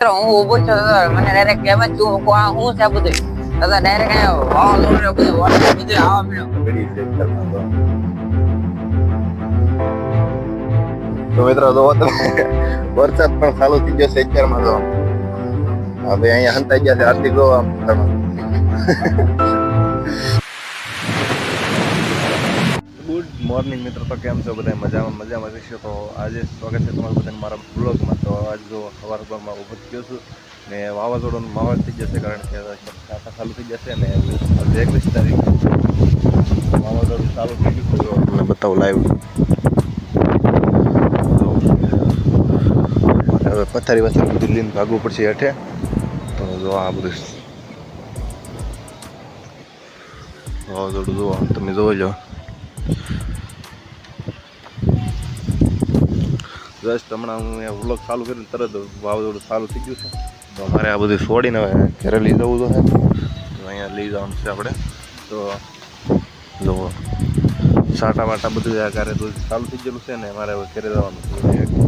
હું ઉભો છું મને ડાયરેક્ટ કેમ જ તું હું છે બધું દાદા ડાયરેક્ટ આવ્યો વાવ લોડે બધું વોટર બધું આવા મળ્યો ઘડી છે તો મિત્રો જો વરસાદ પણ ચાલુ થઈ ગયો છે અત્યારમાં તો હવે અહીંયા હંતાઈ ગયા છે હાર્દિક જો ગુડ મોર્નિંગ મિત્રો તો કેમ છો બધા મજામાં રહેશો તો આજે સ્વાગત છે તમારું બધાને મારા બ્લોગમાં તો આજ જો સવારમાં ઊભો થઈ ગયો છું ને વાવાઝોડું માહોલ થઈ જશે કારણ કે કાંટા ચાલુ થઈ જશે ને 21 તારીખ વાવાઝોડું ચાલુ થઈ ગયું તો તમને બતાવું લાઈવ હવે પથારી બધું લઈને ભાગવું પડશે હેઠે તો જો આ બધું વાવાઝોડું જુઓ તમે જોઈ લો જસ્ટ હમણાં હું વ્લોગ ચાલુ કરીને તરત વાવાઝોડું ચાલુ થઈ ગયું છે તો અમારે આ બધું છોડીને હવે ઘરે લઈ જવું તો છે તો અહીંયા લઈ જવાનું છે આપણે તો જો સાટા વાટા બધું આ ઘરે તો ચાલુ થઈ ગયેલું છે ને અમારે હવે ઘરે જવાનું છે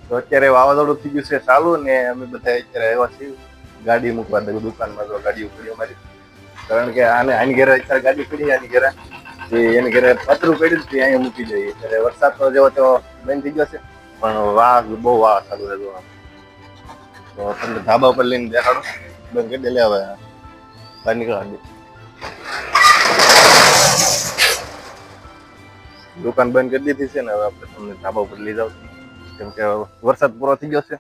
તો અત્યારે વાવાઝોડું થઈ ગયું છે ચાલુ ને અમે બધા અત્યારે આવ્યા છીએ ગાડી મૂકવા દુકાનમાં તો ગાડી ઉપડી અમારી કારણ કે આની ઘરે અત્યારે ગાડી પડી આની ઘરે એની ઘરે પતરું પડ્યું છે અહીંયા મૂકી જઈએ ત્યારે વરસાદ તો જેવો તો બંધ થઈ ગયો છે પણ બહુ વાહ ચાલુ છે તો તમને ધાબા ઉપર લઈને દેખાડો બંધ કરી દે લે હવે બહાર નીકળવા દે દુકાન બંધ કરી દીધી છે ને હવે આપણે તમને ધાબા ઉપર લઈ જાવ કેમ કે વરસાદ પૂરો થઈ ગયો છે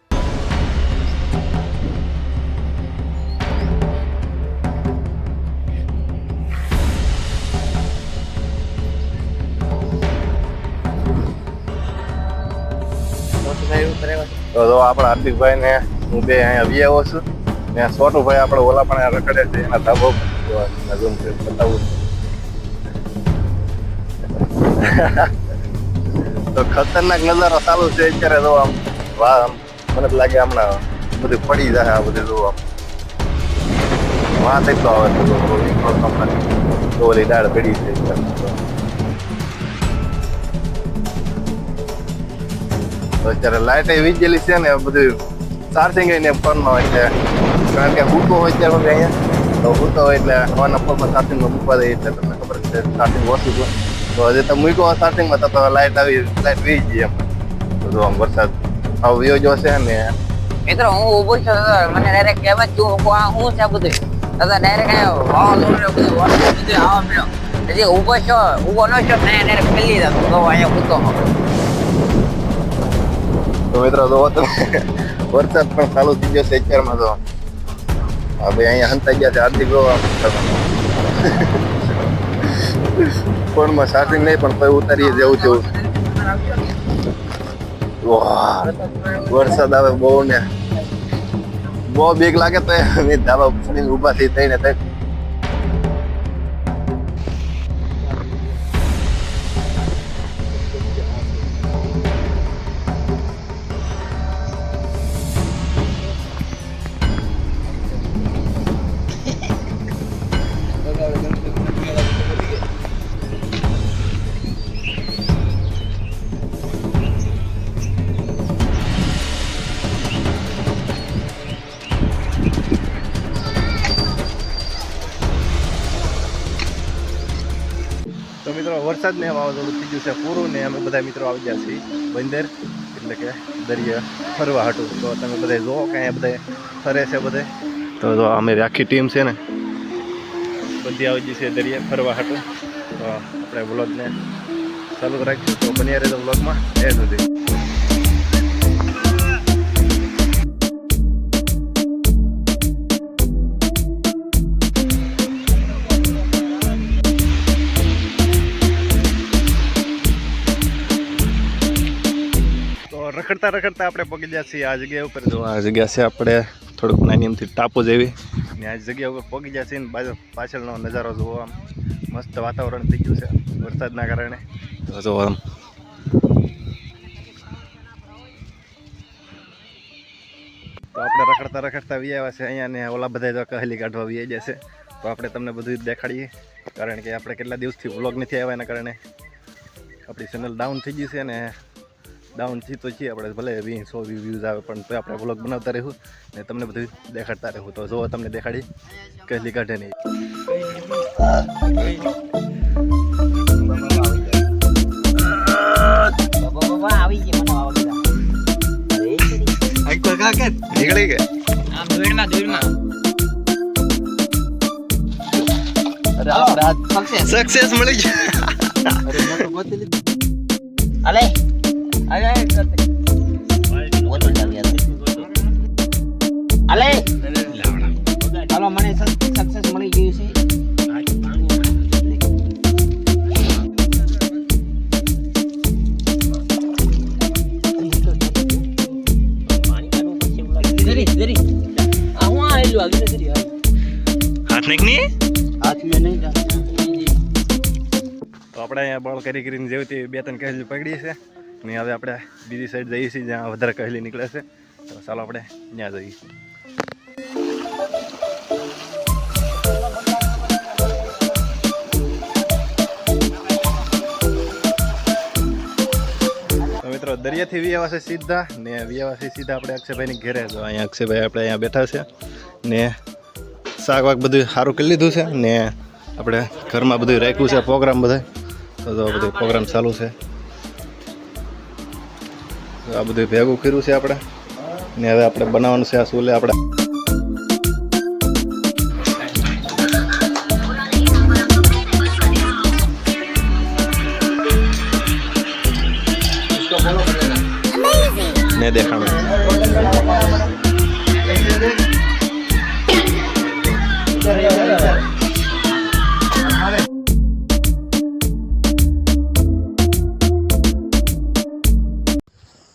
તો આપણા હાર્દિકભાઈ ને હું બે અહીંયા આવી આવ્યો છું ને છોટુભાઈ આપણે ઓલા પણ રખડે છે એના ધાબો બતાવું તો ખતરનાક નજારો ચાલુ છે અત્યારે જો આમ વાહ મને તો લાગે હમણાં બધું પડી જાય આ બધું જો આમ વાહ થઈ તો આવે તો ઓલી દાળ પડી છે અત્યારે લાઈટ વીજેલી છે ને બધું ચાર્જિંગ ને ફોનમાં એટલે કારણ કે હૂતો હોય ત્યારે અહીંયા તો હૂતો હોય એટલે હવાના ફોનમાં ચાર્જિંગમાં મૂકવા દે એટલે તમને ખબર છે ચાર્જિંગ ઓછું છે તો હજી તો મૂક્યો ચાર્જિંગમાં તો લાઈટ વી ગઈ એમ તો જો આમ વરસાદ આવો વ્યો છે ને મિત્રો હું ઉભો છું મને ડાયરેક્ટ કેમ જ તું હું છે બધું દાદા ડાયરેક્ટ આવ્યો વાવ લોડે બધું વોટર બધું આવા મળ્યો હજી ઉભો ન છો મેં ડાયરેક્ટ પેલી જતો તો અહીંયા કૂદતો તો મિત્રો જો વરસાદ પણ ચાલુ થઈ ગયો છે અત્યારમાં તો હવે અહીંયા હંતાઈ ગયા છે હાર્દિક ફોનમાં ચાર્જિંગ નહીં પણ કોઈ ઉતારીએ જેવું તેવું વરસાદ આવે બહુ ને બહુ બીક લાગે તો ધાબા ઉભા થઈ થઈને થાય તો મિત્રો વરસાદ ને વાવાઝોડું થઈ ગયું છે પૂરું ને અમે બધા મિત્રો આવી ગયા છીએ બંદર એટલે કે દરિયા ફરવા હાટું તો તમે બધા જોવો કે અહીંયા બધા ફરે છે બધે તો તો જો અમે આખી ટીમ છે ને બધી આવી ગઈ છે દરિયા ફરવા હાટું. તો આપણે વ્લોગને ચાલુ રાખીશું, તો બન્યા રહેજો વ્લોગમાં એ સુધી. રખડતા રખડતા આપણે પગી ગયા છીએ આ જગ્યા ઉપર. જો આ જગ્યા છે આપણે થોડુંક નાની એમથી ટાપુ જેવી, ને આ જગ્યા ઉપર પગી ગયા છીએ ને બાજુ પાછળનો નજારો જોવો. આમ મસ્ત વાતાવરણ થઈ ગયું છે વરસાદના કારણે. તો જો આમ તો આપણે રખડતા રખડતા વી આવ્યા છે અહીંયા, ને ઓલા બધા તો કહેલી કાઢવા વી જશે. તો આપણે તમને બધું દેખાડીએ, કારણ કે આપણે કેટલા દિવસથી વ્લોગ નથી આવ્યા એના કારણે આપણી ચેનલ ડાઉન થઈ ગઈ છે. ને ડાઉન થી તો છીએ આપણે, ભલે 100 વ્યૂઝ આવે પણ તો આપણે વ્લોગ બનાવતા રહેવું ને તમને બધું દેખાડતા રહેવું. તો જો તમને દેખાડી કહેલી કાઢે નહીં. નીકળી ગયા, સક્સેસ મળી જાય. ચાલો મને સક્સેસ મળી ગયું છે. હાથ નહીં હાથ મેં નહીં. તો આપણે અહીંયા બળ કરીને જેવી 2-3 કહેલી પકડી છે ને હવે આપણે બીજી સાઈડ જઈએ છીએ જ્યાં વધારે કહેલી નીકળે છે. તો ચાલો આપણે ત્યાં જઈએ. તો મિત્રો દરિયાથી વિયાવા છે સીધા, ને વિયાવા છે સીધા આપણે અક્ષયભાઈની ઘેરે. તો અહીંયા અક્ષયભાઈ આપણે અહીંયા બેઠા છે ને શાક વાક બધું સારું કરી લીધું છે, ને આપણે ઘરમાં બધું રાખ્યું છે પ્રોગ્રામ બધા. તો બધું પ્રોગ્રામ ચાલુ છે. આ બધું ભેગું કર્યું છે આપણે, ને હવે આપણે બનાવવાનું છે આ ચૂલે આપણે. ને દેખાણું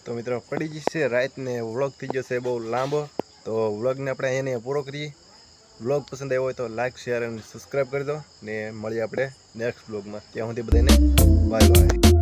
તો મિત્રો પડી જશે રાત ને વ્લોગ થઈ જશે બહુ લાંબો. તો વ્લોગને આપણે અહીંયા પૂરો કરીએ. વ્લોગ પસંદ આવ્યો હોય તો લાઈક, શેર અને સબસ્ક્રાઈબ કરી દો, ને મળીએ આપણે નેક્સ્ટ વ્લોગમાં. ત્યાં સુધી બધાને બાય બાય.